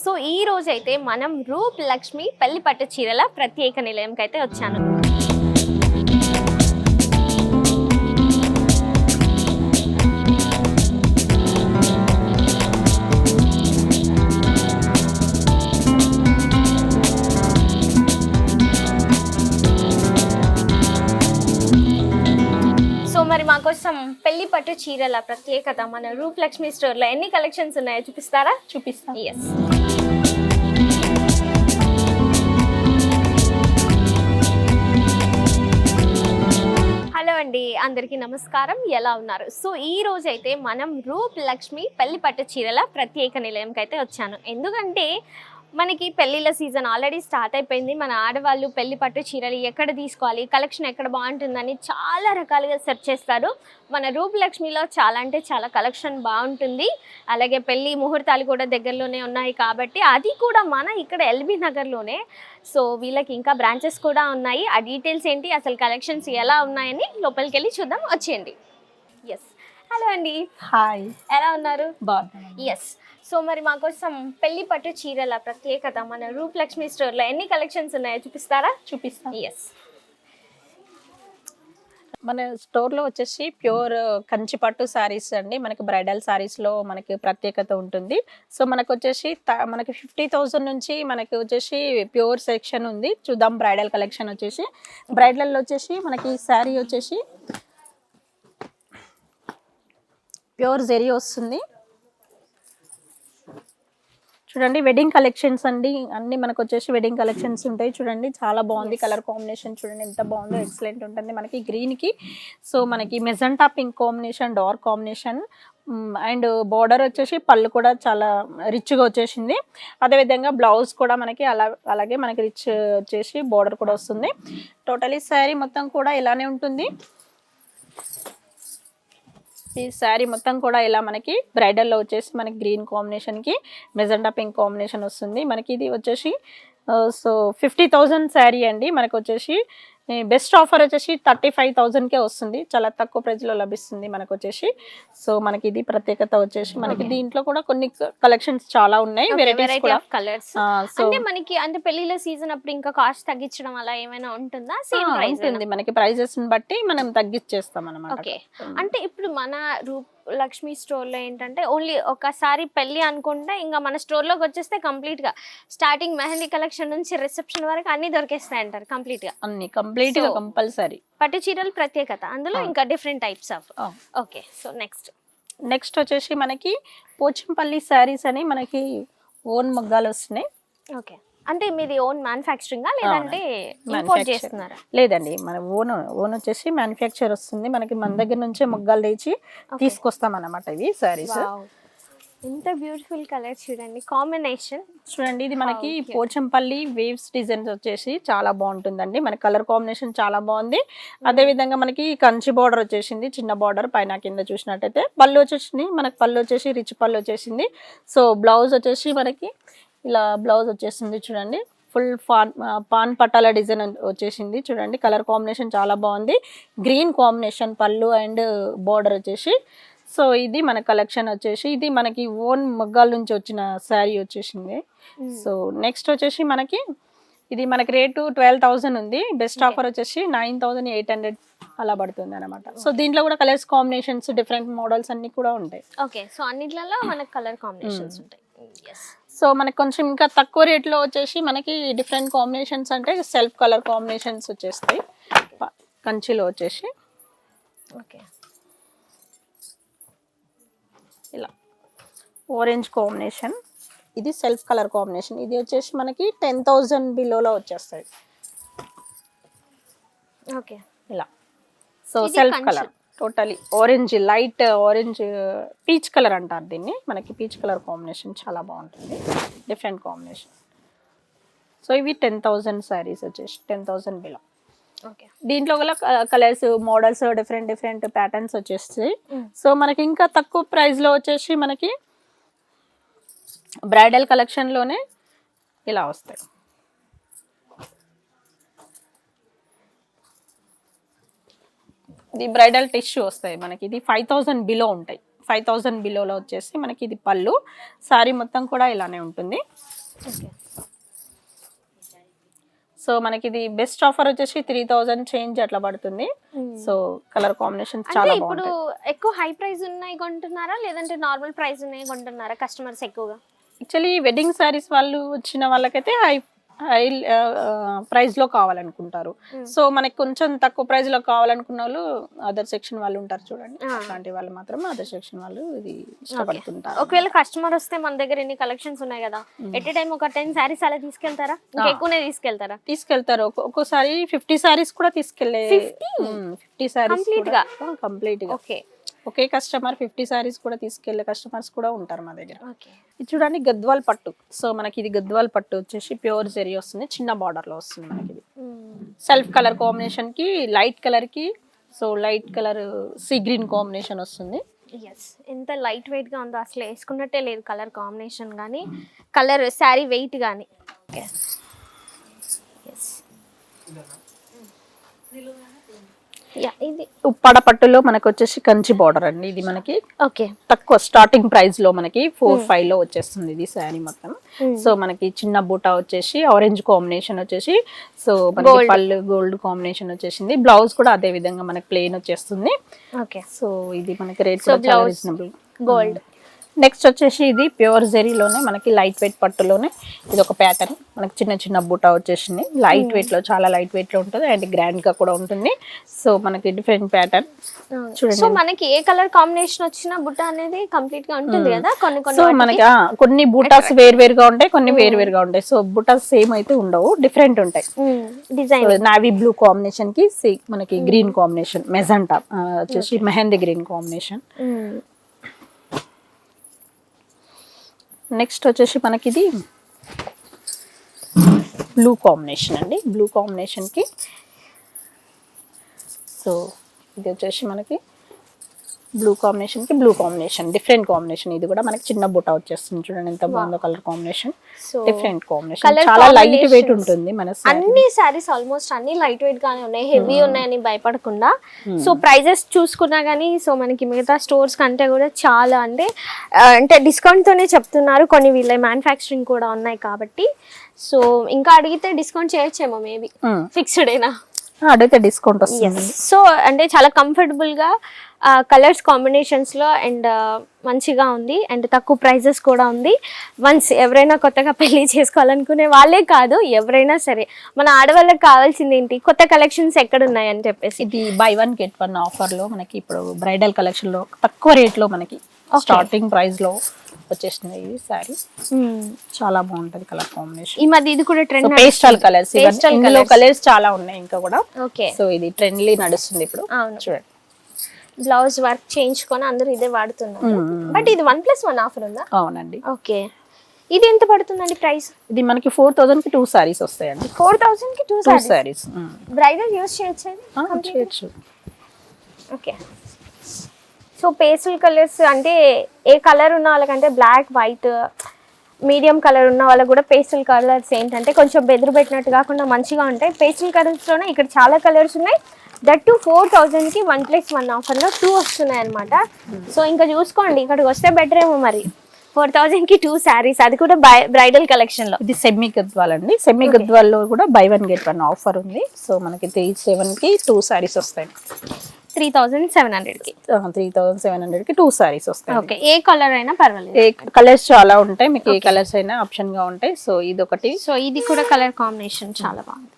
So ఈ రోజైతే మనం రూప్ లక్ష్మి పెళ్లి పట్టు చీరల ప్రత్యేక నిలయంకి అయితే వచ్చాను. మరి మా కోసం పెళ్లి పట్టు చీరల ప్రత్యేకత మన రూప్ లక్ష్మి స్టోర్ లో ఎన్ని కలెక్షన్స్ ఉన్నాయో చూపిస్తారా? చూపిస్తాను. ఎస్. హలో అండి, అందరికీ నమస్కారం. ఎలా ఉన్నారు? సో ఈ రోజు అయితే మనం రూప్ లక్ష్మి పెళ్లి పట్టు చీరల ప్రత్యేక నిలయంకి అయితే వచ్చాను. ఎందుకంటే మనకి పెళ్ళిళ్ళ సీజన్ ఆల్రెడీ స్టార్ట్ అయిపోయింది. మన ఆడవాళ్ళు పెళ్లి పట్టు చీరలు ఎక్కడ తీసుకోవాలి, కలెక్షన్ ఎక్కడ బాగుంటుందని చాలా రకాలుగా సెర్చ్ చేస్తారు. మన రూప్ లక్ష్మిలో చాలా అంటే చాలా కలెక్షన్ బాగుంటుంది. అలాగే పెళ్లి ముహూర్తాలు కూడా దగ్గరలోనే ఉన్నాయి కాబట్టి అది కూడా మన ఇక్కడ ఎల్బీ నగర్లోనే. సో వీళ్ళకి ఇంకా బ్రాంచెస్ కూడా ఉన్నాయి. ఆ డీటెయిల్స్ ఏంటి, అసలు కలెక్షన్స్ ఎలా ఉన్నాయని లోపలికి వెళ్ళి చూద్దాం. వచ్చేయండి. ఎస్. హలో అండి. హాయ్. ఎలా ఉన్నారు? బాగున్నాను. ఎస్. సో మరి మా కోసం పెళ్లి పట్టు చీరల ప్రత్యేకత మన రూప్ లక్ష్మి స్టోర్లో ఎన్ని కలెక్షన్స్ ఉన్నాయో చూపిస్తారా? చూపిస్తాను. ఎస్. మన స్టోర్లో వచ్చేసి ప్యూర్ కంచి పట్టు శారీస్ అండి. మనకి బ్రైడల్ శారీస్లో మనకి ప్రత్యేకత ఉంటుంది. సో మనకు వచ్చేసి మనకి 50,000 నుంచి మనకి వచ్చేసి ప్యూర్ సెక్షన్ ఉంది. చూద్దాం బ్రైడల్ కలెక్షన్ వచ్చేసి. బ్రైడల్లో వచ్చేసి మనకి శారీ వచ్చేసి ప్యూర్ జెరీ వస్తుంది. చూడండి వెడ్డింగ్ కలెక్షన్స్ అండి, అన్ని మనకు వచ్చేసి వెడ్డింగ్ కలెక్షన్స్ ఉంటాయి. చూడండి చాలా బాగుంది కలర్ కాంబినేషన్, చూడండి ఎంత బాగుందో, ఎక్సలెంట్ ఉంటుంది. మనకి గ్రీన్కి సో మనకి magenta pink combination, dark combination and border వచ్చేసి పళ్ళు కూడా చాలా రిచ్గా వచ్చేసింది. అదేవిధంగా బ్లౌజ్ కూడా మనకి అలాగే మనకి రిచ్ వచ్చేసి బార్డర్ కూడా వస్తుంది. టోటలీ శారీ మొత్తం కూడా ఇలానే ఉంటుంది. ఈ శారీ మొత్తం కూడా ఇలా మనకి బ్రైడల్లో వచ్చేసి మనకి గ్రీన్ కాంబినేషన్కి మెజెండా పింక్ కాంబినేషన్ వస్తుంది. మనకి ఇది వచ్చేసి సో 50,000 శారీ అండి. మనకు వచ్చేసి బెస్ట్ ఆఫర్ వచ్చేసి 35,000కే వస్తుంది. చాలా తక్కువ ప్రైస్లో లభిస్తుంది మనకు వచ్చేసి. సో మనకి ఇది ప్రత్యేకత వచ్చేసి మనకి దీంట్లో కూడా కొన్ని కలెక్షన్స్ చాలా ఉన్నాయి, వెరైటీస్ కూడా కలర్స్. అంటే మనకి అంటే పెళ్లిళ్ళ సీజన్ అప్పుడు ఇంకా కాస్ట్ తగ్గించడం అలా ఏమైనా ఉంటుందా? సేమ్ ప్రైస్ ఉంటుంది మనకి, ప్రైజెస్ బట్టి మనం తగ్గించేస్తాం అన్నమాట. ఓకే. అంటే ఇప్పుడు మన రూప్ లక్ష్మి స్టోర్లో ఏంటంటే ఓన్లీ ఒకసారి పెళ్ళి అనుకుంటే ఇంకా మన స్టోర్లోకి వచ్చేస్తే కంప్లీట్గా స్టార్టింగ్ మెహందీ కలెక్షన్ నుంచి రిసెప్షన్ వరకు అన్ని దొరికేస్తాయి అంటారు కంప్లీట్గా. అన్ని కంప్లీట్గా కంపల్సరీ. పట్టు చీరలు ప్రత్యేకత అందులో ఇంకా different types of. Okay. So next వచ్చేసి మనకి పోచంపల్లి శారీస్ అని మనకి ఓన్ మగ్గాలు వస్తున్నాయి. ఓకే. అంటే మీది ఓన్ మ్యానుఫ్యాక్చరింగా లేదంటే ఇంపోర్ట్ చేస్తున్నారా? లేదండి, మన ఓన్ వచ్చేసి మ్యానుఫ్యాక్చర్ వస్తుంది. మనకి మన దగ్గర నుంచే మొగ్గాలు తెచ్చి తీసుకొస్తాం అన్నమాట. ఇవి శారీస్ ఎంత బ్యూటిఫుల్ కలర్ చూడండి, కాంబినేషన్ చూడండి. ఇది మనకి పోచంపల్లి వేవ్స్ డిజైన్స్ వచ్చేసి చాలా బాగుంటుందండి. మన కలర్ కాంబినేషన్ చాలా బాగుంది. అదే విధంగా మనకి కంచి బార్డర్ వచ్చేసింది, చిన్న బార్డర్ పైన కింద చూసినట్టయితే. పళ్ళు వచ్చేసింది మనకి, పళ్ళు వచ్చేసి రిచ్ పళ్ళు వచ్చేసింది. సో బ్లౌజ్ వచ్చేసి మనకి ఇలా బ్లౌజ్ వచ్చేసింది. చూడండి ఫుల్ పాన్ పట్టాల డిజైన్ వచ్చేసింది. చూడండి కలర్ కాంబినేషన్ చాలా బాగుంది. గ్రీన్ కాంబినేషన్ పళ్ళు అండ్ బార్డర్ వచ్చేసి. సో ఇది మన కలెక్షన్ వచ్చేసి, ఇది మనకి ఓన్ మగ్గాల నుంచి వచ్చిన శారీ వచ్చేసింది. సో నెక్స్ట్ వచ్చేసి మనకి ఇది మనకి రేటు 12,000 ఉంది. బెస్ట్ ఆఫర్ వచ్చేసి 9,800 అలా పడుతుంది అనమాట. సో దీంట్లో కూడా కలర్స్ కాంబినేషన్స్ డిఫరెంట్ మోడల్స్ అన్ని కూడా ఉంటాయి. ఓకే. సో అన్నిట్లలో మనకి కలర్ కాంబినేషన్స్ ఉంటాయి. సో మనకి కొంచెం ఇంకా తక్కువ రేట్లో వచ్చేసి మనకి డిఫరెంట్ కాంబినేషన్స్ అంటే సెల్ఫ్ కలర్ కాంబినేషన్స్ వచ్చేస్తాయి కంచిలో వచ్చేసి. ఓకే. ఇలా ఆరెంజ్ కాంబినేషన్, ఇది సెల్ఫ్ కలర్ కాంబినేషన్. ఇది వచ్చేసి మనకి 10,000 బిలోలో వచ్చేస్తాయి. ఓకే. ఇలా so self colour totally orange, light orange peach colour అంటారు దీన్ని. మనకి పీచ్ కలర్ కాంబినేషన్ చాలా బాగుంటుంది, డిఫరెంట్ కాంబినేషన్. సో ఇవి 10,000 శారీస్ వచ్చేసి 10,000 బిలో. ఓకే. దీంట్లో గల కలర్స్ మోడల్స్ డిఫరెంట్ ప్యాటర్న్స్ వచ్చేస్తాయి. సో మనకి ఇంకా తక్కువ ప్రైస్లో వచ్చేసి మనకి బ్రైడల్ కలెక్షన్లోనే ఇలా వస్తాయి. ఇది బ్రైడల్ టిష్యూ వస్తాయి మనకి, ఇది 5,000 బిలో ఉంటాయి. 5000 బిలోలో వచ్చేసి మనకి ఇది పళ్ళు. సారీ మొత్తం కూడా ఇలానే ఉంటుంది. ఓకే. సో మనకి ఇది బెస్ట్ ఆఫర్ వచ్చేసి 3000 చేంజ్ అట్లా పడుతుంది. సో కలర్ కాంబినేషన్ అంటే చాలా ఇప్పుడు బాగుంటాయి. ఎక్కువ హై ప్రైస్ ఉన్నాయి కొంటున్నారా లేదంటే నార్మల్ ప్రైస్ ఉన్నాయి కొంటున్నారా కస్టమర్స్ ఎక్కువగా? యాక్చువల్లీ వెడ్డింగ్ సారీస్ వాళ్ళు వచ్చిన వాళ్ళకైతే హై హై ప్రైస్ లో కావాలనుకుంటారు. సో మనకి కొంచెం తక్కువ ప్రైస్ లో కావాలనుకున్న వాళ్ళు అదర్ సెక్షన్ వాళ్ళు ఉంటారు చూడండి, అలాంటి వాళ్ళు మాత్రం అదర్ సెక్షన్ వాళ్ళు ఇది ఇష్టపడుతుంటారు. ఒకవేళ కస్టమర్ వస్తే మన దగ్గర ఎన్ని కలెక్షన్స్ ఉన్నాయి కదా, ఎట్ టైం ఒక 10 సారీస్ అలా తీసుకెళ్తారా? ఇంకా ఎక్కువనే తీసుకెళ్తారా? తీసుకెళ్తారు. ఒక్కోసారి 50 సారీస్ కూడా తీసుకెళ్లే 50 సారీస్ కంప్లీట్ గా. ఓకే. ఒకే కస్టమర్ 50 సారీస్ కూడా తీసుకెళ్లే కస్టమర్స్ కూడా ఉంటారు మా దగ్గర. ఓకే. ఇది చూడండి గద్వాల్ పట్టు. సో మనకి ఇది గద్వాల్ పట్టు వచ్చేసి ప్యూర్ జెరీ వస్తుంది, చిన్న బార్డర్ లో వస్తుంది మనకి. ఇది సెల్ఫ్ కలర్ కాంబినేషన్ కి లైట్ కలర్ కి, so light colour sea green combination వస్తుంది. ఎంత లైట్ వెయిట్ గా ఉందో, అసలు వేసుకున్నట్టే లేదు కలర్ కాంబినేషన్ కానీ కలర్ శారీ వెయిట్ కానీ. ఇది ఉప్పాడ పట్టులో మనకు వచ్చేసి కంచి బార్డర్ అండి. ఇది మనకి ఓకే తక్కువ స్టార్టింగ్ ప్రైస్ లో మనకి 4-5 లో వచ్చేస్తుంది ఇది శారీ మొత్తం. సో మనకి చిన్న బూటా వచ్చేసి ఆరెంజ్ కాంబినేషన్ వచ్చేసి, సో మనకి పళ్ళు గోల్డ్ కాంబినేషన్ వచ్చేసింది. బ్లౌజ్ కూడా అదే విధంగా మనకి ప్లెయిన్ వచ్చేస్తుంది. ఓకే. సో ఇది మనకి రేట్ కూడా చాలా రీజనబుల్. గోల్డ్. నెక్స్ట్ వచ్చేసి ఇది ప్యూర్ జెరీలోనే మనకి లైట్ వెయిట్ పట్టులోనే ఇది ఒక ప్యాటర్న్. మనకి చిన్న చిన్న బూటా వచ్చేసింది. లైట్ వెయిట్ లో, చాలా లైట్ వెయిట్ లో ఉంటుంది అండ్ గ్రాండ్ గా కూడా ఉంటుంది. సో మనకి డిఫరెంట్ ప్యాటర్న్ చూడండి. సో మనకి ఏ కలర్ కాంబినేషన్ వచ్చినా బుట్ట అనేది కంప్లీట్ గా ఉంటుంది కదా. సో మనకి కొన్ని బూటాస్ వేరువేరుగా ఉంటాయి, కొన్ని వేరువేరుగా ఉంటాయి. సో బూటాస్ సేమ్ అయితే ఉండవు, డిఫరెంట్ ఉంటాయి. డిజైన్ నావీ బ్లూ కాంబినేషన్ కి మనకి గ్రీన్ కాంబినేషన్, మెజంటా వచ్చేసి మెహందీ గ్రీన్ కాంబినేషన్. నెక్స్ట్ వచ్చేసి మనకి ఇది బ్లూ కాంబినేషన్ అండి. బ్లూ కాంబినేషన్ కి సో ఇది వచ్చేసి మనకి బ్లూ కాంబినేషన్ కి బ్లూ కాంబినేషన్, డిఫరెంట్ కాంబినేషన్. ఇది కూడా మనకి చిన్న బుట్ట వచ్చేస్తుంది చూడండి ఎంత బాగుందో కలర్ కాంబినేషన్. డిఫరెంట్ కాంబినేషన్, చాలా లైట్ వెయిట్ ఉంటుంది. మన అన్ని సారీస్ ఆల్మోస్ట్ అన్ని లైట్ వెయిట్ గానే ఉన్నాయి, హెవీ ఉన్నాయని భయపడకుండా. సో ప్రైజెస్ చూసుకున్నా గానీ సో మనకి మిగతా స్టోర్స్ కంటే కూడా చాలా అంటే డిస్కౌంట్ తోనే చెప్తున్నారు. కొన్ని వీళ్ళ మ్యానుఫ్యాక్చరింగ్ కూడా ఉన్నాయి కాబట్టి సో ఇంకా అడిగితే డిస్కౌంట్ చేయొచ్చేమో, మేబీ ఫిక్స్డ్ ఏనా అడిగితే డిస్కౌంట్ వస్తుంది. సో అంటే చాలా కంఫర్టబుల్ గా కలర్స్ కాంబినేషన్స్ లో అండ్ మంచిగా ఉంది అండ్ తక్కువ ప్రైజెస్ కూడా ఉంది. వన్స్ ఎవరైనా కొత్తగా పెళ్లి చేసుకోవాలనుకునే వాళ్ళే కాదు, ఎవరైనా సరే మన ఆడవాళ్ళకి కావాల్సింది ఏంటి, కొత్త కలెక్షన్స్ ఎక్కడ ఉన్నాయి అని చెప్పేసి. ఇది బై 1 get 1 ఆఫర్ లో మనకి ఇప్పుడు బ్రైడల్ కలెక్షన్ లో తక్కువ రేట్ లో మనకి స్టార్టింగ్ ప్రైస్ లో వచ్చేసింది ఇది సారీ. చాలా బాగుంటది కలర్ కాంబినేషన్. ఈ మధ్య ఇది కూడా ట్రెండ్, పేస్టల్ కలర్స్. ఇందులో కలర్స్ చాలా ఉన్నాయి ఇంకా కూడా. ఓకే. సో ఇది ట్రెండ్లీ నడుస్తుంది ఇప్పుడు. చూడండి బ్లౌజ్ వర్క్ చేయించుకొని అందరూ ఇదే వాడుతున్నారు. బట్ ఇది 1+1 ఆఫర్ ఉందా? అవునండి. ఓకే. ఇది ఎంత పడుతుందండి ప్రైస్? ఇది మనకి 4000 కి 2 సారీస్ వస్తాయండి. 4000 కి 2 సారీస్. బ్రైడల్ యూస్ చేయొచ్చు. ఓకే. సో పేస్టల్ కలర్స్ అంటే ఏ కలర్ ఉన్న వాళ్ళకంటే బ్లాక్, వైట్, మీడియం కలర్ ఉన్న వాళ్ళకి కూడా పేస్టల్ కలర్స్ ఏంటంటే కొంచెం బెదురు పెట్టినట్టు కాకుండా మంచిగా ఉంటాయి. పేస్టల్ కలర్స్లోనే ఇక్కడ చాలా కలర్స్ ఉన్నాయి. దట్ టు 4000 కి 1+1 ఆఫర్లో 2 వస్తున్నాయి అనమాట. సో ఇంకా చూసుకోండి, ఇక్కడికి వస్తే బెటర్ ఏమో మరి. 4000 కి 2 సారీస్, అది కూడా బ్రైడల్ కలెక్షన్ లో. ఇది సెమీ గద్వాల్ అండి. సెమీ గద్వాల్ లో కూడా బై 1 get 1 ఆఫర్ ఉంది. సో మనకి 3700 కి 2 సారీస్ వస్తాయి. 3700 కి 3700 కి 2 సారీస్ వస్తాయి. ఓకే. ఏ కలర్ అయినా పర్వాలేదు. ఏ కలర్స్ చాలా ఉంటాయి, మీకు ఏ కలర్స్ అయినా ఆప్షన్ గా ఉంటాయి. సో ఇది ఒకటి. సో ఇది కూడా కలర్ కాంబినేషన్ చాలా బాగుంది.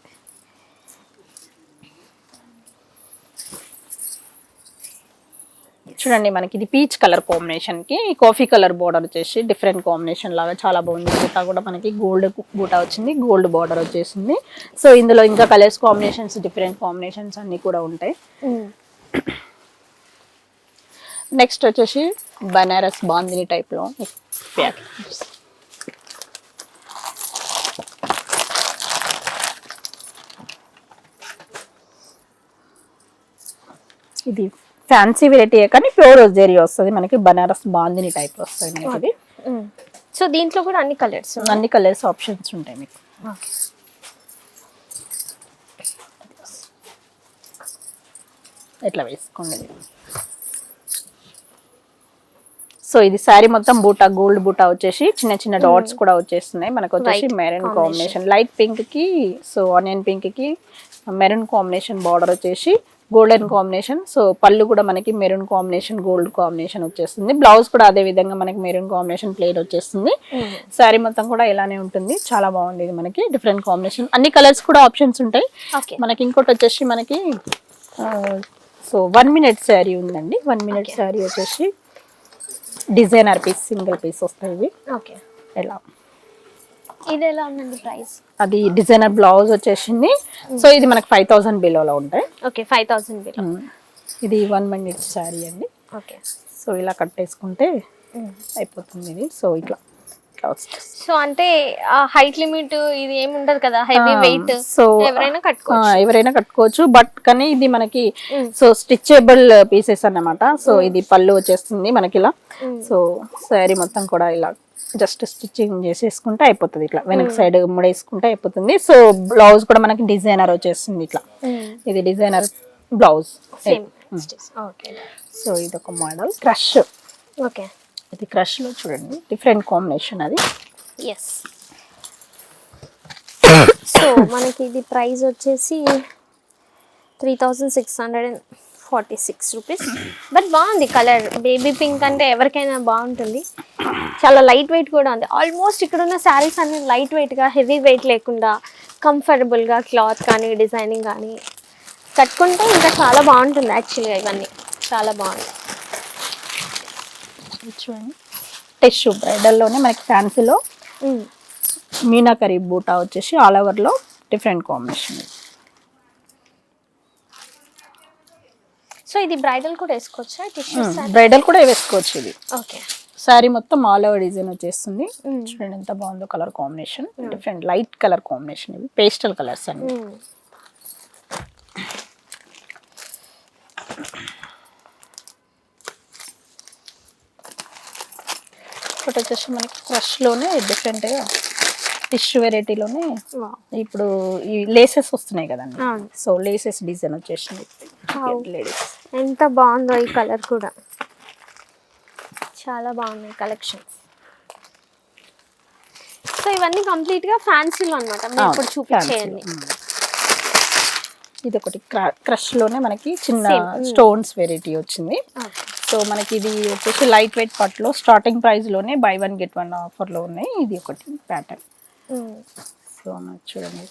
చూడండి మనకి ఇది పీచ్ కలర్ కాంబినేషన్ కి కాఫీ కలర్ బోర్డర్ వచ్చేసి డిఫరెంట్ కాంబినేషన్ లాగా చాలా బాగుంది. బూటా కూడా మనకి గోల్డ్ బూటా వచ్చింది, గోల్డ్ బార్డర్ వచ్చేసింది. సో ఇందులో ఇంకా కలర్స్ కాంబినేషన్స్, డిఫరెంట్ కాంబినేషన్స్ అన్ని కూడా ఉంటాయి. నెక్స్ట్ వచ్చేసి బనారస్ బాందిని టైప్ లో ఇది ఫ్యాన్సీ వెరైటీ కానీ ప్యూర్ జెరీ వస్తుంది మనకి. బనారస్ బాందిని టైప్ వస్తుంది మనకి. సో దీంట్లో కూడా అన్ని కలర్స్ ఆప్షన్స్ ఉంటాయి మీకు. ఎట్లా వేసుకోండి. సో ఇది శారీ మొత్తం బూటా, గోల్డ్ బూటా వచ్చేసి చిన్న చిన్న డాట్స్ కూడా వచ్చేస్తున్నాయి. మనకు వచ్చేసి White maroon combination, light pink కి సో ఆనియన్ పింక్ కి మెరూన్ కాంబినేషన్, బార్డర్ వచ్చేసి గోల్డెన్ కాంబినేషన్. సో పళ్ళు కూడా మనకి మెరూన్ కాంబినేషన్, గోల్డ్ కాంబినేషన్ వచ్చేస్తుంది. బ్లౌజ్ కూడా అదే విధంగా మనకి మెరూన్ కాంబినేషన్ ప్లేన్ వచ్చేస్తుంది. శారీ మొత్తం కూడా ఇలానే ఉంటుంది. చాలా బాగుంది. ఇది మనకి డిఫరెంట్ కాంబినేషన్, అన్ని కలర్స్ కూడా ఆప్షన్స్ ఉంటాయి ఓకే. మనకి. ఇంకోటి వచ్చేసి మనకి సో 1 minute శారీ ఉందండి. 1 minute శారీ వచ్చేసి డిజైనర్ పీస్, సింగిల్ పీస్ వస్తాయి ఇవి. ఓకే, ఎలా ఇది ఎలా ఉందండి ప్రైస్? అది డిజైనర్ బ్లౌజ్ వచ్చేసింది. సో ఇది మనకి 5000 బిలోలో ఉంటాయి. Okay, 5000 below. ఇది 1 minute శారీ అండి. ఓకే, సో ఇలా కట్టేసుకుంటే అయిపోతుంది ఇది. సో ఇట్లా సో అంటే హైట్ లిమిట్ ఇది ఏమి ఉండదు కదా, హెవీ వెయిట్, సో ఎవరైనా కట్టుకోవచ్చు. బట్ కానీ ఇది మనకి సో స్టిచ్చేబుల్ పీసెస్ అన్నమాట. సో ఇది పళ్ళు వచ్చేస్తుంది మనకి ఇలా. సో శారీ మొత్తం కూడా ఇలా జస్ట్ స్టిచ్చింగ్ చేసేసుకుంటే అయిపోతుంది. ఇట్లా వెనక సైడ్ ముడేసుకుంటే అయిపోతుంది. సో బ్లౌజ్ కూడా మనకి డిజైనర్ వచ్చేస్తుంది ఇట్లా. ఇది డిజైనర్ బ్లౌజ్. సో ఇది ఒక మోడల్ క్రష్. ఓకే, ఇది క్రష్ లో చూడండి డిఫరెంట్ కాంబినేషన్ అది. ఎస్. సో మనకి ఇది ప్రైస్ వచ్చేసి 3646 రూపీస్. బట్ బాగుంది కలర్, బేబీ పింక్ అంటే ఎవరికైనా బాగుంటుంది. చాలా లైట్ వెయిట్ కూడా ఉంది. ఆల్మోస్ట్ ఇక్కడ ఉన్న శారీస్ అన్ని లైట్ వెయిట్గా, హెవీ వెయిట్ లేకుండా కంఫర్టబుల్గా, క్లాత్ కానీ డిజైనింగ్ కానీ కట్టుకుంటే ఇంకా చాలా బాగుంటుంది. యాక్చువల్గా ఇవన్నీ చాలా బాగుంది. చూడండి టిష్యూ బ్రైడల్లోనే మనకి ఫ్యాన్సీలో మీనాకరీ బూటా వచ్చేసి ఆల్ ఓవర్లో డిఫరెంట్ కాంబినేషన్. సో ఇది బ్రైడల్ కూడా వేసుకోవచ్చా? టిష్యూ బ్రైడల్ కూడా వేసుకోవచ్చు. ఇది ఓకే. శారీ మొత్తం ఆల్ ఓవర్ డిజైన్ వచ్చేస్తుంది. చూడండి ఎంత బాగుందో colour combination. Different light colour combination, ఇవి పేస్టల్ కలర్స్ అన్ని. ఒకటి వచ్చేసి మనకి క్రష్ లోనే డిఫరెంట్ గా టిష్యూ వెరైటీలోనే ఇప్పుడు ఈ లేసెస్ వస్తున్నాయి కదండి. సో లేసెస్ డిజైన్ వచ్చేసింది లేడీస్. ఎంత బాగుందో ఈ కలర్ కూడా, చాలా బాగున్నాయి కలెక్షన్స్. సో ఇవన్నీ కంప్లీట్ గా ఫ్యాన్సీలో అన్నమాట. మీరు ఇప్పుడు చూపించేయండి. ఇది ఒకటి క్రష్ లోనే మనకి చిన్న స్టోన్స్ వెరైటీ వచ్చింది. సో మనకి ఇది వచ్చేసి లైట్ వెయిట్ పట్లో స్టార్టింగ్ ప్రైస్ లోనే buy 1 get 1 ఆఫర్ లో ఉన్నాయి. ఇది ఒకటి ప్యాటర్న్. సో మనకి చూడండి,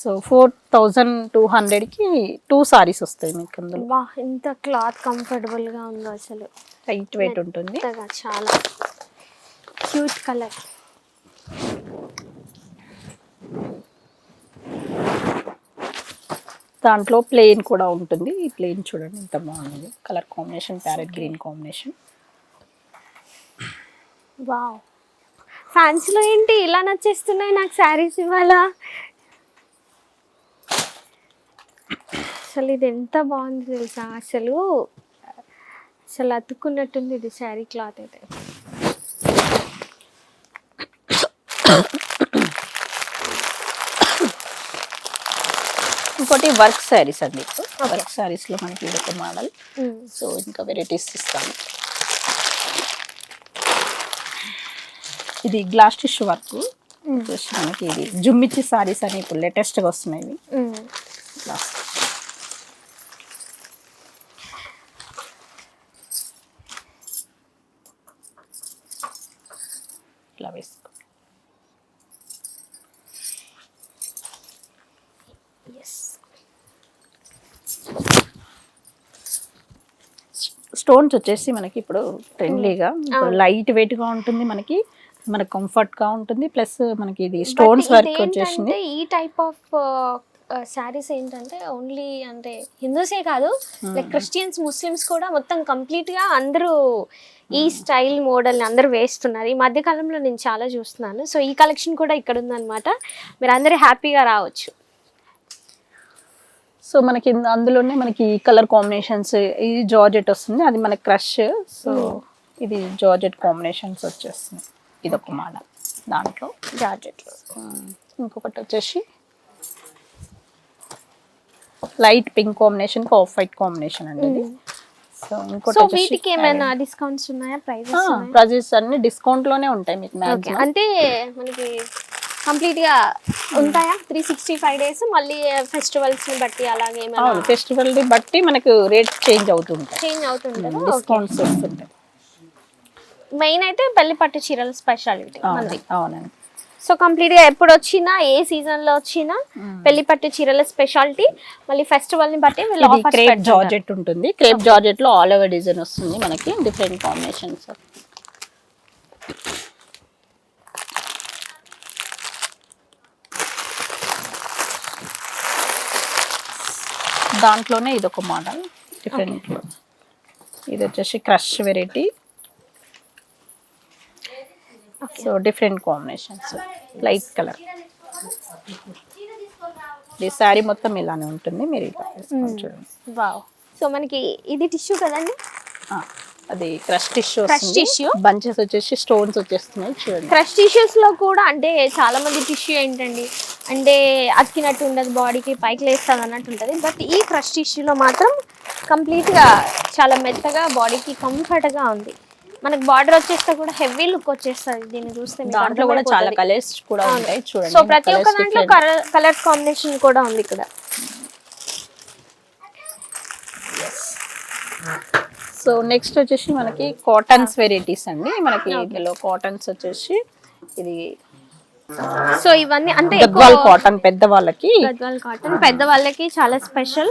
సో 4200 కి 2 సారీస్ వస్తాయి మీకు అందులో. వా, ఎంత క్లాత్ కంఫర్టబుల్ గా ఉందో అసలు. లైట్ వెయిట్ ఉంటుంది. చాలా క్యూట్ కలర్. దాంట్లో ప్లెయిన్ కూడా ఉంటుంది. ఈ ప్లెయిన్ చూడండి ఎంత బాగుంది colour combination, parrot green combination. Wow, ఫ్యాన్సీలో ఏంటి ఇలా నచ్చేస్తున్నాయి నాకు శారీస్ ఇవాళ. అసలు ఇది ఎంత బాగుంది తెలుసా, అసలు అతుక్కున్నట్టుంది ఇది శారీ క్లాత్ అయితే. ఇంకోటి వర్క్ శారీస్ అండి. వర్క్ శారీస్ లో మనకి ఇది ఒక మోడల్. సో ఇంకా వెరైటీస్ ఇస్తాను. ఇది గ్లాస్ టిష్యూ వర్క్ మనకి. ఇది జుమ్మిచ్చి సారీస్ అని ఇప్పుడు లేటెస్ట్ గా వస్తున్నాయి. గ్లాస్ ఇలా వేసుకో. స్టోన్స్ వచ్చేసి మనకి ఇప్పుడు ట్రెండ్లీగా లైట్ వెయిట్ గా ఉంటుంది, మనకి కంఫర్ట్ గా ఉంటుంది. ప్లస్ మనకి ఇది స్టోన్స్ వర్క్ వచ్చేసింది. ఈ టైప్ ఆఫ్ శారీస్ ఏంటంటే ఓన్లీ అంటే హిందూసే కాదు, లైక్ క్రిస్టియన్స్, ముస్లిమ్స్ కూడా మొత్తం కంప్లీట్ గా అందరూ ఈ స్టైల్ మోడల్ అందరూ వేస్తున్నారు ఈ మధ్య కాలంలో. నేను చాలా చూస్తున్నాను. సో ఈ కలెక్షన్ కూడా ఇక్కడ ఉందన్నమాట. మీరు అందరూ హ్యాపీగా రావచ్చు. సో మనకి అందులోనే మనకి కలర్ కాంబినేషన్స్, ఇది జార్జెట్ వస్తుంది, అది మన క్రష్. సో ఇది జార్జెట్ కాంబినేషన్స్ వచ్చేస్తుంది. ఇది ఒక మోడల్ దాంట్లో జార్జెట్లో. ఇంకొకటి వచ్చేసి light pink combination, off white combination అండి ఇది. సో ఇంకోటి సో వచ్చేసి వీటికి ఏమైనా డిస్కౌంట్స్ ఉన్నాయా, ప్రైజెస్ ఉన్నాయా? ప్రైజెస్ అన్ని డిస్కౌంట్ లోనే ఉంటాయి మీకు ఓకే, మ్యాక్సిమం. అంటే మనకి కంప్లీట్ గా ఉంటాయా 365 డేస్? మళ్ళీ ఫెస్టివల్స్ ని బట్టి అలాగే ఏమైనా అవును, ఫెస్టివల్ ని బట్టి మనకు రేట్ చేంజ్ అవుతుంటాయి, చేంజ్ అవుతుంటారు? డిస్కౌంట్స్ వస్తుంటాయి. మెయిన్ అయితే పెళ్లి పట్టు చీరల స్పెషాలిటీ మనది. అవునండి. సో కంప్లీట్ గా ఎప్పుడు వచ్చినా, ఏ సీజన్ లో వచ్చినా పెళ్లి పట్టు చీరల స్పెషాలిటీ. మళ్ళీ ఫెస్టివల్ ని బట్టి వీళ్ళు ఇది ఆఫర్స్ క్రేప్ జార్జెట్ ఉంటుంది. క్రేప్ జార్జెట్ లో ఆల్ ఓవర్ డిజైన్ వస్తుంది మనకి, డిఫరెంట్ కాంబినేషన్స్. దాంట్లోనే ఇది ఒక మోడల్ డిఫరెంట్. ఇది వచ్చేసి crush variety. So different combinations, light colour. ఈ శారీ మొత్తం ఇలానే ఉంటుంది, మీరు ఇలా వేసుకొని చూడండి. వావ్. సో మనకి ఇది టిష్యూ కదండి? ఆ, అది crush tissue. Crush tissue. Bunches వచ్చేసి స్టోన్స్ వచ్చేస్తున్నాయి చూడండి. క్రష్ టిష్యూస్ లో కూడా అంటే చాలా మంది టిష్యూ ఏంటండి అంటే అతికినట్టు ఉండదు, బాడీకి పైకి లేస్తుంది అన్నట్టు ఉంటుంది. బట్ ఈ క్రష్ టిష్యూలో మాత్రం కంప్లీట్ గా చాలా మెత్తగా, బాడీకి కంఫర్ట్ గా ఉంది. మనకి బార్డర్ వచ్చేస్తే కూడా హెవీ లుక్ వచ్చేస్తుంది దీన్ని చూస్తే. మీకు దాంట్లో కూడా చాలా అర్థమైపోతుంది. కలర్స్ కూడా ఉంటాయి చూడండి. సో ప్రతి ఒక్క దాంట్లో కలర్ కాంబినేషన్ కూడా ఉంది ఇక్కడ. సో నెక్స్ట్ వచ్చేసి మనకి కాటన్స్ వెరైటీస్ అండి. మనకి ఇందులో కాటన్స్ వచ్చేసి ఇది సో ఇవన్నీ అంటే గద్వాల్ కాటన్ పెద్దవాళ్ళకి. గద్వాల్ కాటన్ పెద్దవాళ్ళకి చాలా స్పెషల్.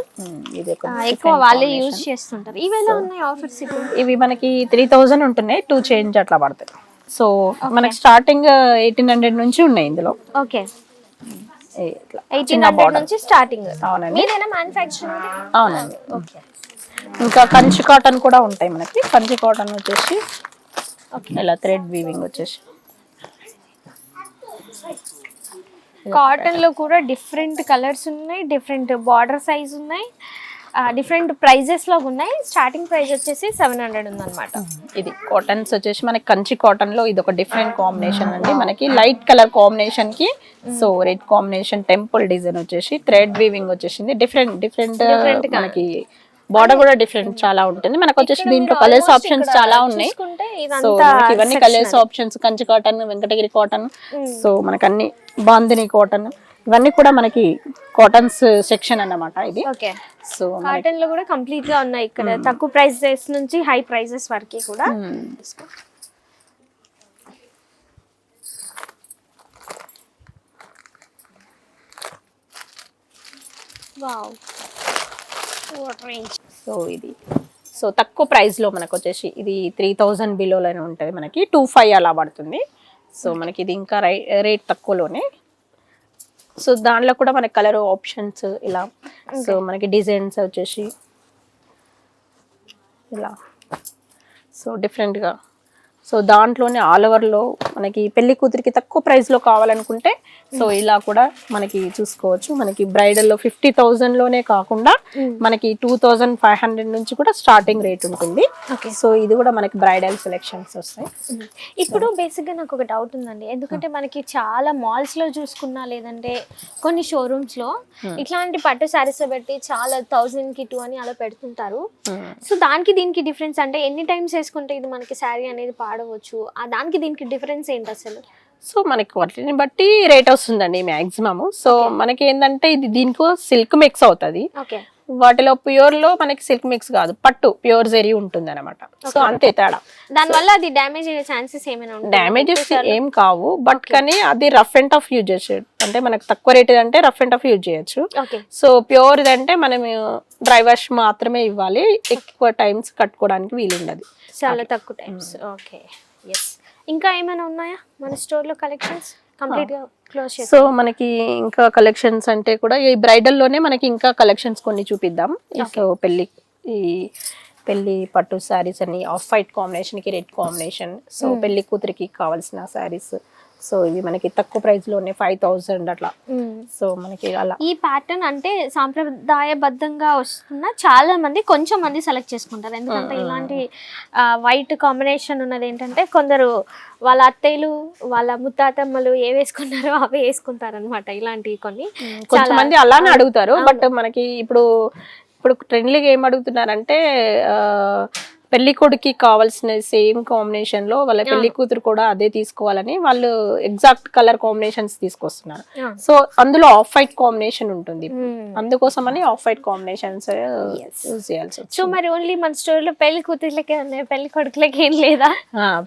ఇది ఒక ఎక్కువ వాళ్ళే యూజ్ చేస్తుంటారు. ఇవేలా ఉన్నాయి ఆఫర్స్ ఇప్పుడు? ఇవి మనకి 3000 ఉంటున్నాయి, 2 చేంజ్ అట్లా పడతాయి. సో మనకి స్టార్టింగ్ 1800 నుంచి ఉన్నాయి ఇందులో. ఓకే, ఇట్లా 1800 నుంచి స్టార్టింగ్. అవునండి. మీదేనా మ్యానుఫ్యాక్చరింగ్? అవునండి. ఓకే. ఇంకా కంచి కాటన్ కూడా ఉంటాయి మనకి. కంచి కాటన్ వచ్చేసి ఇలా థ్రెడ్ వీవింగ్ వచ్చేసి. కాటన్ లో కూడా డిఫరెంట్ కలర్స్ ఉన్నాయి, డిఫరెంట్ బార్డర్ సైజ్ ఉన్నాయి, డిఫరెంట్ ప్రైజెస్ లో ఉన్నాయి. స్టార్టింగ్ ప్రైస్ వచ్చేసి 700 ఉందన్నమాట. ఇది కాటన్స్ వచ్చేసి మనకి కంచి కాటన్ లో ఇది ఒక డిఫరెంట్ కాంబినేషన్ అండి. మనకి లైట్ కలర్ కాంబినేషన్ కి so red combination temple design వచ్చేసి థ్రెడ్ వీవింగ్ వచ్చేసింది. డిఫరెంట్ మనకి బార్డర్ కూడా డిఫరెంట్ చాలా ఉంటుంది. మనకు వచ్చేసి దీంట్లో కలర్స్ ఆప్షన్స్ చాలా ఉన్నాయి. సో మనకి ఇవన్నీ colours options Kanchi cotton, Venkatagiri cotton, so మనకి అన్ని బాందిని కాటన్, ఇవన్నీ కూడా మనకి కాటన్స్ సెక్షన్ అన్నమాట ఇది. ఓకే, సో కాటన్ లో కూడా కంప్లీట్ గా ఉన్నాయి ఇక్కడ. తక్కువ ప్రైసెస్ నుంచి హై ప్రైసెస్ వరకు కూడా. Wow, what range. సో ఇది సో తక్కువ ప్రైస్ లో మనకు వచ్చేసి ఇది 3000 బిలోలోనే ఉంటుంది, మనకి 2500 అలా పడుతుంది. సో మనకి ఇది ఇంకా రేట్ తక్కువలోనే. సో దాంట్లో కూడా మనకి కలర్ ఆప్షన్స్ ఇలా. సో మనకి డిజైన్స్ వచ్చేసి ఇలా సో డిఫరెంట్గా. సో దాంట్లోనే ఆల్ ఓవర్లో మనకి పెళ్లి కూతురికి తక్కువ ప్రైస్లో కావాలనుకుంటే సో ఇలా కూడా మనకి చూసుకోవచ్చు. మనకి బ్రైడల్లో 50,000లోనే కాకుండా మనకి 2500 నుంచి కూడా స్టార్టింగ్ రేట్ ఉంటుంది. సో ఇది కూడా మనకి బ్రైడల్ సెలెక్షన్స్ వస్తాయి. ఇప్పుడు బేసిక్గా నాకు ఒక డౌట్ ఉందండి. ఎందుకంటే మనకి చాలా మాల్స్లో చూసుకున్నా, లేదంటే కొన్ని షోరూమ్స్లో ఇట్లాంటి పట్టు శారీస్ పెట్టి చాలా 1000కి 2 అని అలా పెడుతుంటారు. సో దానికి దీనికి డిఫరెన్స్ అంటే ఎన్ని టైమ్స్ వేసుకుంటే ఇది మనకి శారీ అనేది పాడవచ్చు, దానికి దీనికి డిఫరెన్స్ ఏంటి అసలు? సో మనకి వాటిని బట్టి రేట్ వస్తుందండి మ్యాక్సిమమ్. సో మనకి ఏంటంటే ఇది దీనికి సిల్క్ మిక్స్ అవుతుంది. వాటిలో ప్యూర్ లో మనకి సిల్క్ మిక్స్ కాదు, పట్టు ప్యూర్ జెరీ ఉంటుంది అనమాట. సో అంతే తేడా. దానివల్ల అది డ్యామేజ్ అయ్యే ఛాన్సెస్ ఏమైనా ఉంటాయి? డ్యామేజెస్ ఏం కావు, బట్ కానీ అది రఫ్ అండ్ టఫ్ యూజ్ చేయొచ్చు. అంటే మనకు తక్కువ రేట్ అంటే రఫ్ అండ్ టఫ్ యూజ్ చేయొచ్చు. సో ప్యూర్ అంటే మనం డ్రై వాష్ మాత్రమే ఇవ్వాలి, ఎక్కువ టైమ్స్ కట్టుకోవడానికి వీలు ఉండదు, చాలా తక్కువ టైమ్స్. Okay, yes. ఇంకా ఏమైనా ఉన్నాయా మన స్టోర్ లో కలెక్షన్స్ కంప్లీట్ గా క్లోజ్ చేసి? సో మనకి ఇంకా కలెక్షన్స్ అంటే కూడా ఈ బ్రైడల్ లోనే మనకి ఇంకా కలెక్షన్స్ కొన్ని చూపిద్దాం. సో పెళ్లి పట్టు శారీస్ అని ఆఫ్ వైట్ కాంబినేషన్ కి రెడ్ కాంబినేషన్. సో పెళ్లి కూతురికి కావాల్సిన శారీస్. సో ఇవి మనకి తక్కువ ప్రైస్ లోనే 5000 అట్లా. సో మనకి అలా ఈ ప్యాటర్న్ అంటే సాంప్రదాయబద్ధంగా వస్తున్న చాలా మంది కొంచెం మంది సెలెక్ట్ చేసుకుంటారు. ఎందుకంటే ఇలాంటి వైట్ కాంబినేషన్ ఉన్నది ఏంటంటే కొందరు వాళ్ళ అత్తయ్యలు వాళ్ళ ముత్తాతమ్మలు ఏ వేసుకున్నారో అవే వేసుకుంటారు అనమాట. ఇలాంటివి కొన్ని కొంతమంది అలానే అడుగుతారు. బట్ మనకి ఇప్పుడు ఇప్పుడు ట్రెండ్లీగా ఏం అడుగుతున్నారంటే పెళ్లి కొడుకి కావాల్సిన సేమ్ కాంబినేషన్ లో వాళ్ళ పెళ్లి కూతురు కూడా అదే తీసుకోవాలని వాళ్ళు ఎగ్జాక్ట్ కలర్ కాంబినేషన్స్ తీసుకొస్తున్నారు. సో అందులో ఆఫ్ వైట్ కాంబినేషన్ ఉంటుంది, అందుకోసమని ఆఫ్ వైట్ కాంబినేషన్స్ యూజ్ చేయాల్సి వచ్చింది. సో మరి ఓన్లీ మన స్టోర్ లో పెళ్లి కూతుర్లకే ఉన్నాయి, పెళ్లి కొడుకులకి ఏం లేదా?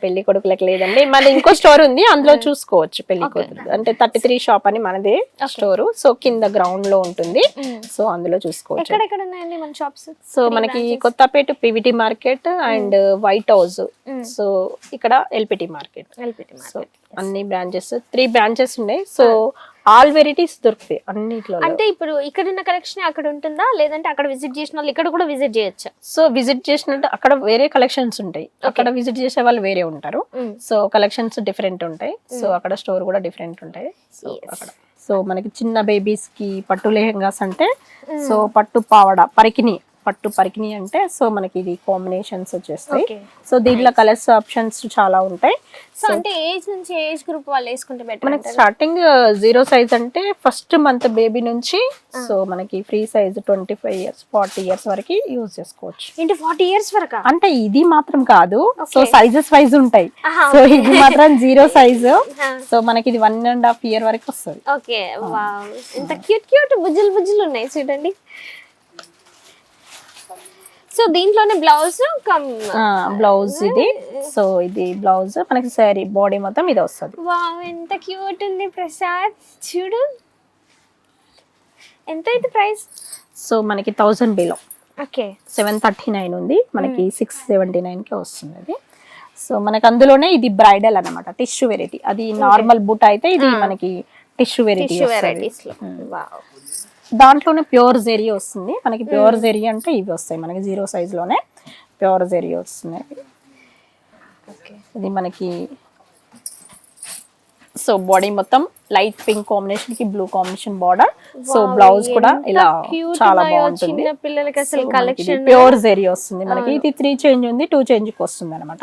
పెళ్లి కొడుకులకి లేదండి, మళ్ళీ ఇంకో స్టోర్ ఉంది, అందులో చూసుకోవచ్చు పెళ్లి కూతురు. అంటే 33 షాప్ అని మనదే స్టోర్, సో కింద గ్రౌండ్ లో ఉంటుంది, సో అందులో చూసుకోవచ్చు. ఎక్కడెక్కడ ఉన్నాయండి మన షాప్స్? సో మనకి Kothapeta PVT market and white house, so ఇక్కడ ఎల్పిటి మార్కెట్, సో అన్ని బ్రాంచెస్ 3 బ్రాంచెస్ ఉన్నాయి. సో ఆల్ వెరైటీస్ దొరుకుతాయి అన్నిట్లో. అంటే ఇప్పుడు ఇక్కడ ఉన్న కలెక్షన్ అక్కడ ఉంటుందా, లేదంటే అక్కడ విజిట్ చేసిన వాళ్ళు ఇక్కడ కూడా విజిట్ చేయొచ్చా? సో విజిట్ చేసినట్టు అక్కడ వేరే కలెక్షన్స్ ఉంటాయి, అక్కడ విజిట్ చేసే వాళ్ళు వేరే ఉంటారు, సో కలెక్షన్స్ డిఫరెంట్ ఉంటాయి, సో అక్కడ స్టోర్ కూడా డిఫరెంట్ ఉంటాయి. సో అక్కడ సో మనకి చిన్న బేబీస్ కి పట్టు లెహెంగాస్ అంటే, సో పట్టు పావడ పట్టు పరికిణి అంటే, సో మనకి ఇది కాంబినేషన్స్ వచ్చేస్తాయి. సో దీంట్లో కలర్స్ ఆప్షన్స్ చాలా ఉంటాయి. సో అంటే ఏజ్ నుంచి ఏజ్ గ్రూప్ వాళ్ళు వేసుకుంటే బెటర్. మనకి స్టార్టింగ్ 0 సైజ్ అంటే ఫస్ట్ మంత్ బేబీ నుంచి, సో మనకి ఫ్రీ సైజ్ 25 years 40 years వరకు యూజ్ చేసుకోవచ్చు. ఏంటి 40 years వరకు? అంటే ఇది మాత్రం కాదు, సో సైజెస్ వైజ్ ఉంటాయి. సో ఇది మాత్రం 0 సైజ్, సో మనకి ఇది 1.5 year వరకు వస్తుంది. ఓకే, వావ్, ఎంత క్యూట్ క్యూట్ బుజ్జులు ఉన్నాయి చూడండి. సో దీంట్లోనే బ్లౌజ్ బ్లౌజ్ ఇది, సో ఇది బ్లౌజ్ మనకి సారీ బాడీ మొత్తం ఇది వస్తుంది. వావ్, ఎంత క్యూట్ ఉంది ప్రసాద్, చూడు. ఎంత అయితే ప్రైస్? సో మనకి 1000 బిలో. ఓకే, 739 ఉంది, మనకి 679 కి వస్తుంది అది. సో మనకి అందులోనే ఇది బ్రైడల్ అన్నమాట, టిష్యూ వెరైటీ. అది నార్మల్ బుట్ట అయితే, ఇది మనకి టిష్యూ వెరైటీ. దాంట్లోనే ప్యూర్ జెరీ వస్తుంది మనకి. ప్యూర్ జెరీ అంటే ఇవి వస్తాయి మనకి 0 సైజ్ లోనే ప్యూర్ జెరీ వస్తుంది. ఇది మనకి సో బాడీ మొత్తం లైట్ పింక్ కాంబినేషన్ కి blue combination border. So blouse కూడా ఇలా చాలా బాగుంటుంది. పిల్లలకి అసలు కలెక్షన్ ప్యూర్ జెరీ వస్తుంది మనకి. ఇది 3 చేంజ్ ఉంది, 2 చేంజ్ కి వస్తుంది అనమాట.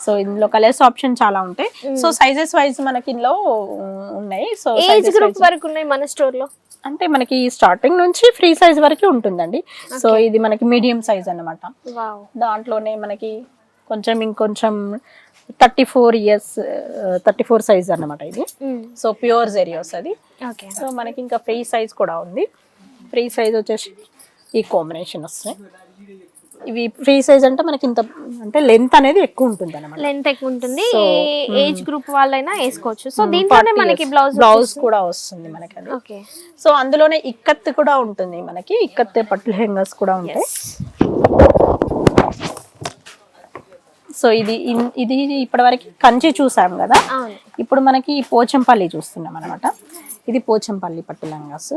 సో ఇందులో కలర్స్ ఆప్షన్ చాలా ఉంటాయి. సో సైజెస్ వైజ్ మనకి ఇందులో ఉన్నాయి. సో ఏజ్ గ్రూప్ వరకు ఉన్నాయి మన స్టోర్ లో. అంటే మనకి స్టార్టింగ్ నుంచి ఫ్రీ సైజ్ వరకు ఉంటుందండి. సో ఇది మనకి మీడియం సైజ్ అన్నమాట. దాంట్లోనే మనకి ఇంకొంచెం 34 సైజ్ అన్నమాట ఇది. సో ప్యూర్ జెరీ వస్తుంది. సో మనకి ఇంకా ఫ్రీ సైజ్ కూడా ఉంది. ఫ్రీ సైజ్ వచ్చేసి ఈ కాంబినేషన్ వస్తాయి. ఇవి ఫ్రీ సైజ్ అంటే మనకి ఇంత అంటే లెంత్ అనేది ఎక్కువ ఉంటుంది అన్నమాట. లెంత్ ఎక్కువ ఉంటుంది, ఏజ్ గ్రూప్ వాళ్ళైనా వేసుకోవచ్చు. సో దీంట్లోనే మనకి బ్లౌజ్ కూడా వస్తుంది మనకి అది. ఓకే, సో అందులోనే ఇక్కత్ కూడా ఉంటుంది మనకి. ఇక్కత్ పట్టు లెహంగాస్ కూడా ఉంటాయి. సో ఇది ఇప్పటివరకు కంచి చూసాం కదా, ఇప్పుడు మనకి పోచంపల్లి చూస్తున్నాం అనమాట. ఇది పోచంపల్లి పట్టు లెహంగాస్.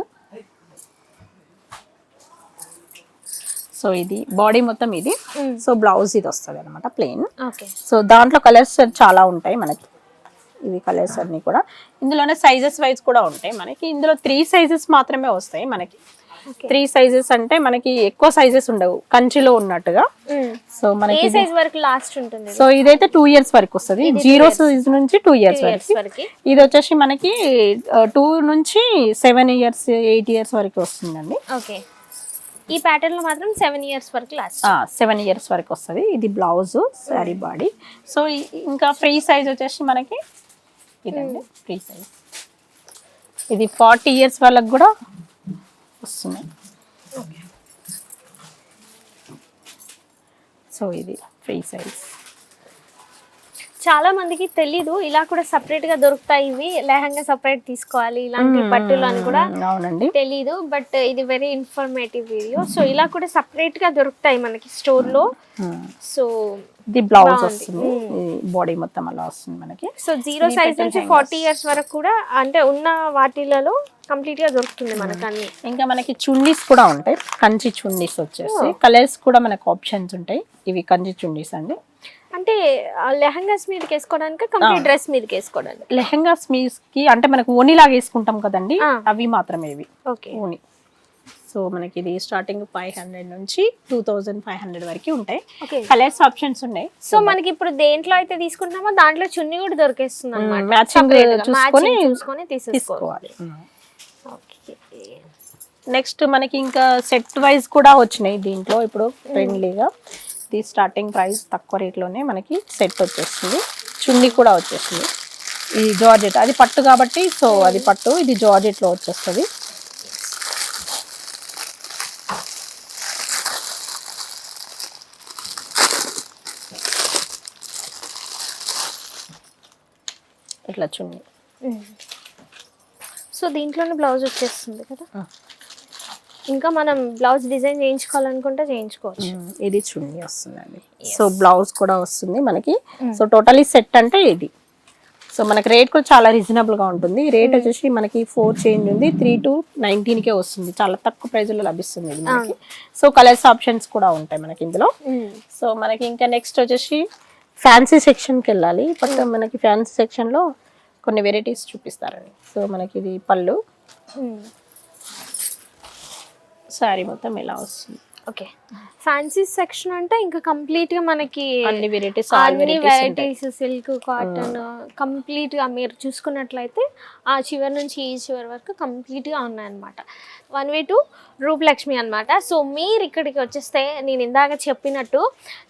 సో ఇది బాడీ మొత్తం ఇది. సో బ్లౌజ్ ఇది వస్తుంది అనమాట ప్లెయిన్. సో దాంట్లో కలర్స్ చాలా ఉంటాయి మనకి. ఇవి కలర్స్ అన్ని కూడా ఇందులోనే సైజెస్ వైజ్ కూడా ఉంటాయి మనకి. ఇందులో 3 సైజెస్ మాత్రమే వస్తాయి మనకి. 3 సైజెస్ అంటే మనకి ఎక్కువ సైజెస్ ఉండవు కంచిలో ఉన్నట్టుగా. సో మనకి సైజ్ వరకు లాస్ట్ ఉంటుంది. సో ఇదైతే 2 years వరకు వస్తుంది. 0 సైజ్ నుంచి 2 years వరకు. ఇది వచ్చేసి మనకి 2 నుంచి 7 years 8 years వరకు వస్తుందండి. ఓకే, ఈ ప్యాటర్న్ లో మాత్రం 7 years వరకు లాస్ట్. 7 years వరకు వస్తుంది. ఇది బ్లౌజ్, సారీ బాడీ. సో ఇంకా ఫ్రీ సైజ్ వచ్చేసి మనకి ఇదండి ఫ్రీ సైజ్. ఇది 40 years వాళ్ళకి కూడా వస్తుంది. సో ఇది ఫ్రీ సైజ్. చాలా మందికి తెలీదు ఇలా కూడా సపరేట్ గా దొరుకుతాయి. ఇవి లెహంగా సపరేట్ తీసుకోవాలి ఇలాంటి పట్టులు అని కూడా తెలీదు. బట్ ఇది వెరీ ఇన్ఫర్మేటివ్ వీడియో. సో ఇలా కూడా సపరేట్ గా దొరుకుతాయి మనకి స్టోర్ లో. సో ఇది బ్లౌజ్ వస్తుంది, బాడీ మొత్తం అలా వస్తుంది మనకి. సో 0 సైజ్ నుంచి 40 years వరకు కూడా అంటే ఉన్న వాటిలలో కంప్లీట్ గా దొరుకుతుంది మనకు అన్ని. ఇంకా మనకి చున్నీస్ కూడా ఉంటాయి, కంచి చున్నీస్ వచ్చేసి. కలర్స్ కూడా మనకు ఆప్షన్స్ ఉంటాయి. ఇవి కంచి చున్నీస్ అండి. అంటే లెహంగాస్ మీదకి వేసుకోవడానికి, కంప్లీట్ డ్రెస్ మీదకి వేసుకోవడానికి. లెహంగాస్ మీదకి అంటే మనకు ఓని లాగా వేసుకుంటాం కదండి, అవి మాత్రమే ఇవి. ఓకే, ఓని. సో మనకి ఇది స్టార్టింగ్ 500 నుంచి 2500 వరకు ఉంటాయి. కలర్స్ ఆప్షన్స్ ఉన్నాయి. సో మనకి ఇప్పుడు దేంట్లో అయితే తీసుకుంటామో దాంట్లో చున్నీ కూడా దొరికేస్తుంది అన్నమాట. మ్యాచింగ్ చూసుకొని తీసుకోవాలి. నెక్స్ట్ మనకి ఇంకా సెట్ వైజ్ కూడా వచ్చినాయి దీంట్లో ఇప్పుడు ఫ్రెండ్లీగా. ఇది స్టార్టింగ్ ప్రైస్ తక్కువ రేట్లోనే మనకి సెట్ వచ్చేస్తుంది. చున్నీ కూడా వచ్చేస్తుంది. ఈ జార్జెట్ అది పట్టు కాబట్టి సో అది పట్టు, ఇది జార్జెట్లో వచ్చేస్తుంది. ఇట్లా చున్నీ. సో దీంట్లోనే బ్లౌజ్ వచ్చేస్తుంది కదా. ఇంకా మనం బ్లౌజ్ డిజైన్ చేయించుకోవాలనుకుంటే చేయించుకోవచ్చు. ఇది చున్నీ వస్తుందండి. సో బ్లౌజ్ కూడా వస్తుంది మనకి. సో టోటలీ సెట్ అంటే ఇది. సో మనకి రేట్ కూడా చాలా రీజనబుల్గా ఉంటుంది. రేట్ వచ్చేసి మనకి 4 చేంజ్ ఉంది, 3 to 19కే వస్తుంది. చాలా తక్కువ ప్రైజ్లో లభిస్తుంది ఇది మనకి. సో కలర్స్ ఆప్షన్స్ కూడా ఉంటాయి మనకి ఇందులో. సో మనకి ఇంకా నెక్స్ట్ వచ్చేసి ఫ్యాన్సీ సెక్షన్కి వెళ్ళాలి. బట్ మనకి ఫ్యాన్సీ సెక్షన్లో కొన్ని వెరైటీస్ చూపిస్తారండి. సో మనకి ఇది పళ్ళు, శారీ మొత్తం ఇలా వస్తుంది. ఓకే, ఫ్యాన్సీ సెక్షన్ అంటే ఇంకా కంప్లీట్ గా మనకి అన్ని వెరైటీస్, అన్ని వెరైటీస్, సిల్క్, కాటన్, కంప్లీట్ గా మీరు చూసుకున్నట్లయితే ఆ చివరి నుంచి ఈ చివరి వరకు కంప్లీట్ గా ఉన్నాయన్నమాట. 1 way to రూపలక్ష్మి అనమాట. సో మీరు ఇక్కడికి వచ్చేస్తే నేను ఇందాక చెప్పినట్టు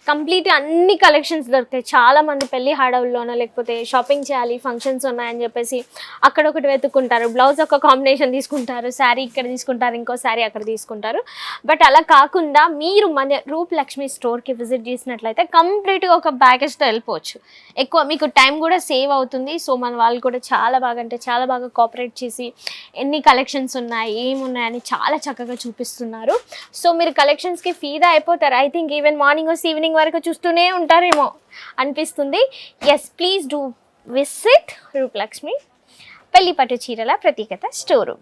కంప్లీట్ అన్ని కలెక్షన్స్ దొరుకుతాయి. చాలా మంది పెళ్లి హడావుల్లోనో లేకపోతే షాపింగ్ చేయాలి, ఫంక్షన్స్ ఉన్నాయని చెప్పేసి అక్కడ ఒకటి వెతుక్కుంటారు, బ్లౌజ్ ఒక కాంబినేషన్ తీసుకుంటారు, శారీ ఇక్కడ తీసుకుంటారు, ఇంకో శారీ అక్కడ తీసుకుంటారు. బట్ అలా కాకుండా మీరు మన రూపలక్ష్మి స్టోర్కి విజిట్ చేసినట్లయితే కంప్లీట్గా ఒక ప్యాకేజ్తో వెళ్ళిపోవచ్చు. ఎక్కువ మీకు టైం కూడా సేవ్ అవుతుంది. సో మన వాళ్ళు కూడా చాలా బాగా అంటే చాలా బాగా కోఆపరేట్ చేసి ఎన్ని కలెక్షన్స్ ఉన్నాయి, ఏమున్నాయని చాలా చక్కగా చూపిస్తున్నారు. సో మీరు కలెక్షన్స్కి ఫీదా అయిపోతారు. I think even morning evening వరకు చూస్తూనే ఉంటారేమో అనిపిస్తుంది. Yes, please do visit Rupalakshmi పెళ్లి పట్టు చీరల ప్రత్యేకత స్టోర్ రూమ్.